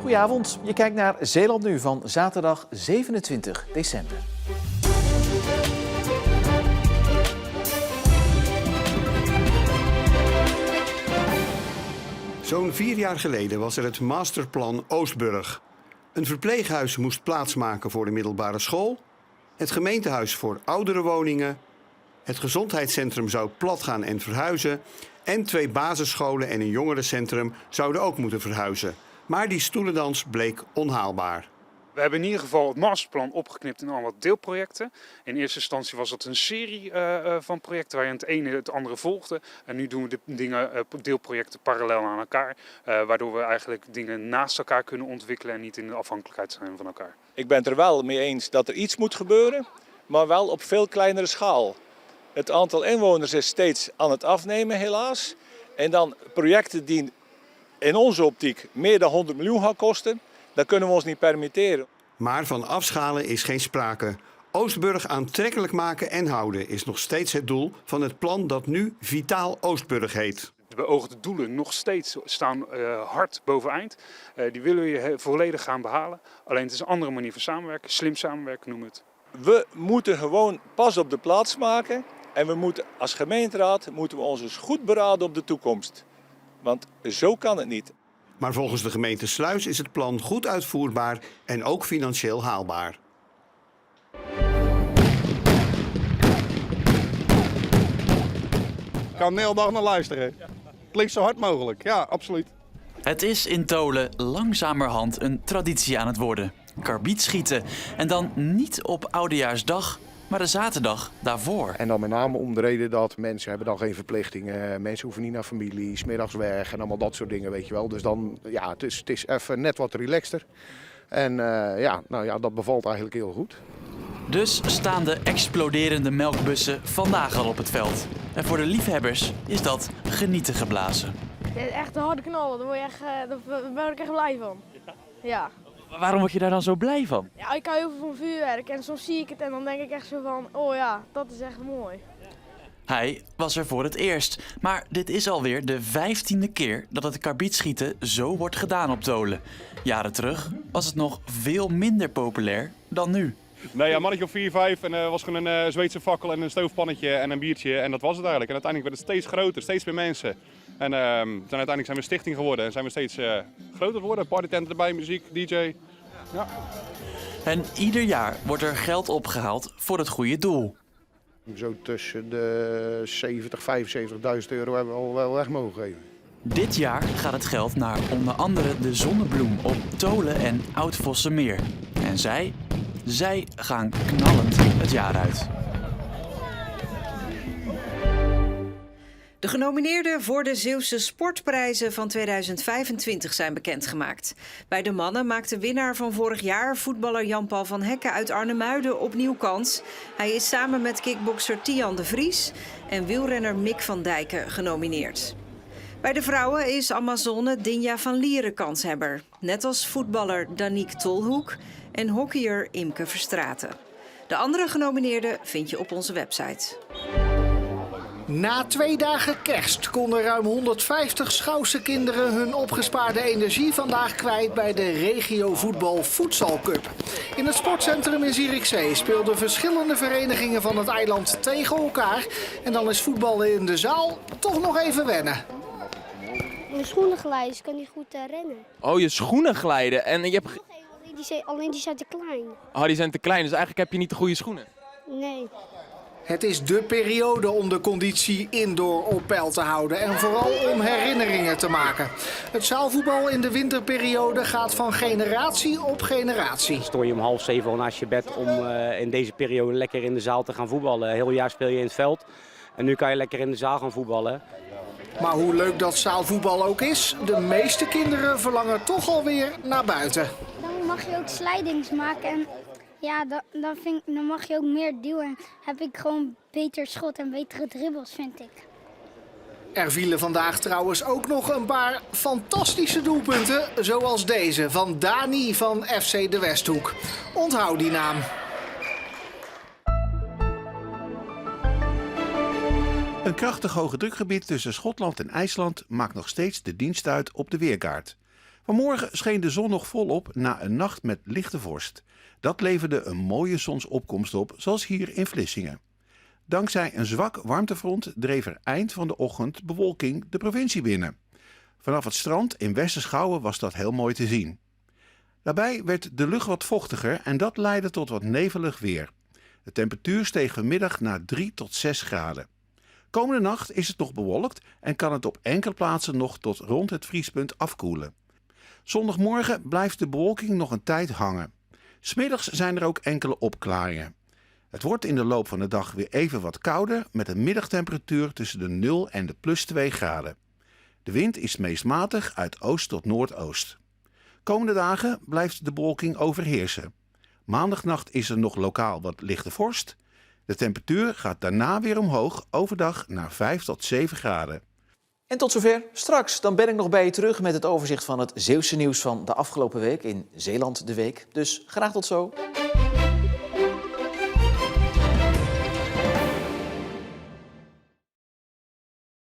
Goedenavond, je kijkt naar Zeeland Nu van zaterdag 27 december. Zo'n 4 jaar geleden was er het masterplan Oostburg. Een verpleeghuis moest plaatsmaken voor de middelbare school, het gemeentehuis voor ouderenwoningen, het gezondheidscentrum zou platgaan en verhuizen en 2 basisscholen en een jongerencentrum zouden ook moeten verhuizen. Maar die stoelendans bleek onhaalbaar. We hebben in ieder geval het masterplan opgeknipt in allemaal deelprojecten. In eerste instantie was het een serie van projecten waarin het ene het andere volgde. En nu doen we de dingen, deelprojecten parallel aan elkaar. Waardoor we eigenlijk dingen naast elkaar kunnen ontwikkelen en niet in de afhankelijkheid zijn van elkaar. Ik ben het er wel mee eens dat er iets moet gebeuren, maar wel op veel kleinere schaal. Het aantal inwoners is steeds aan het afnemen helaas. En dan projecten die in onze optiek meer dan 100 miljoen gaan kosten, dat kunnen we ons niet permitteren. Maar van afschalen is geen sprake. Oostburg aantrekkelijk maken en houden is nog steeds het doel van het plan dat nu Vitaal Oostburg heet. De beoogde doelen nog steeds staan hard boveneind. Die willen we volledig gaan behalen. Alleen het is een andere manier van samenwerken. Slim samenwerken noemen we het. We moeten gewoon pas op de plaats maken en we moeten als gemeenteraad moeten we ons dus goed beraden op de toekomst. Want zo kan het niet. Maar volgens de gemeente Sluis is het plan goed uitvoerbaar en ook financieel haalbaar. Ik kan de hele dag naar luisteren. Klinkt zo hard mogelijk, ja, absoluut. Het is in Tholen langzamerhand een traditie aan het worden. Karbietschieten. En dan niet op Oudejaarsdag, maar de zaterdag daarvoor. En dan met name om de reden dat mensen hebben dan geen verplichtingen. Mensen hoeven niet naar familie, 's middags weg en allemaal dat soort dingen, weet je wel. Dus dan, ja, het is even net wat relaxter. En dat bevalt eigenlijk heel goed. Dus staan de exploderende melkbussen vandaag al op het veld. En voor de liefhebbers is dat genieten geblazen. Dit is echt een harde knal, daar ben ik echt blij van. Ja. Waarom word je daar dan zo blij van? Ja, ik hou heel veel van vuurwerk en soms zie ik het en dan denk ik echt zo van, oh ja, dat is echt mooi. Hij was er voor het eerst. Maar dit is alweer de 15e keer dat het karbietschieten zo wordt gedaan op Tholen. Jaren terug was het nog veel minder populair dan nu. Nee, een mannetje of 4, 5 en was gewoon een Zweedse fakkel en een stoofpannetje en een biertje en dat was het eigenlijk. En uiteindelijk werd het steeds groter, steeds meer mensen. En uiteindelijk zijn we stichting geworden en zijn we steeds groter geworden. Partytenten erbij, muziek, DJ. Ja. En ieder jaar wordt er geld opgehaald voor het goede doel. Zo tussen de 70.000, 75.000 euro hebben we al wel weg mogen geven. Dit jaar gaat het geld naar onder andere de Zonnebloem op Tholen en Oud-Vossemeer. En zij gaan knallend het jaar uit. De genomineerden voor de Zeeuwse Sportprijzen van 2025 zijn bekendgemaakt. Bij de mannen maakte winnaar van vorig jaar, voetballer Jan-Paul van Hekken uit Arnhemuiden, opnieuw kans. Hij is samen met kickbokser Tian de Vries en wielrenner Mick van Dijken genomineerd. Bij de vrouwen is Amazone Dinja van Lieren kanshebber. Net als voetballer Danique Tolhoek en hockeyer Imke Verstraeten. De andere genomineerden vind je op onze website. Na 2 dagen kerst konden ruim 150 Schouwse kinderen hun opgespaarde energie vandaag kwijt bij de Regio Voetbal Futsal Cup. In het sportcentrum in Zierikzee speelden verschillende verenigingen van het eiland tegen elkaar. En dan is voetballen in de zaal toch nog even wennen. Mijn schoenen glijden, dus ik kan niet goed rennen. Oh, je schoenen glijden en je hebt... Alleen die zijn te klein. Oh, die zijn te klein, dus eigenlijk heb je niet de goede schoenen. Nee. Het is dé periode om de conditie indoor op peil te houden en vooral om herinneringen te maken. Het zaalvoetbal in de winterperiode gaat van generatie op generatie. Stoor je om 6:30 al naast je bed om in deze periode lekker in de zaal te gaan voetballen. Heel jaar speel je in het veld en nu kan je lekker in de zaal gaan voetballen. Maar hoe leuk dat zaalvoetbal ook is, de meeste kinderen verlangen toch alweer naar buiten. Dan mag je ook slidings maken en ja, dan mag je ook meer duwen. Heb ik gewoon beter schot en betere dribbels, vind ik. Er vielen vandaag trouwens ook nog een paar fantastische doelpunten, zoals deze van Dani van FC de Westhoek. Onthoud die naam. Een krachtig hoge drukgebied tussen Schotland en IJsland maakt nog steeds de dienst uit op de Weergaard. Vanmorgen scheen de zon nog volop na een nacht met lichte vorst. Dat leverde een mooie zonsopkomst op, zoals hier in Vlissingen. Dankzij een zwak warmtefront dreef er eind van de ochtend bewolking de provincie binnen. Vanaf het strand in Westerschouwen was dat heel mooi te zien. Daarbij werd de lucht wat vochtiger en dat leidde tot wat nevelig weer. De temperatuur steeg vanmiddag naar 3 tot 6 graden. Komende nacht is het nog bewolkt en kan het op enkele plaatsen nog tot rond het vriespunt afkoelen. Zondagmorgen blijft de bewolking nog een tijd hangen. 'S Middags zijn er ook enkele opklaringen. Het wordt in de loop van de dag weer even wat kouder met een middagtemperatuur tussen de 0 en de plus 2 graden. De wind is meest matig uit oost tot noordoost. Komende dagen blijft de bewolking overheersen. Maandagnacht is er nog lokaal wat lichte vorst. De temperatuur gaat daarna weer omhoog, overdag naar 5 tot 7 graden. En tot zover. Straks dan ben ik nog bij je terug met het overzicht van het Zeeuwse nieuws van de afgelopen week in Zeeland de Week. Dus graag tot zo.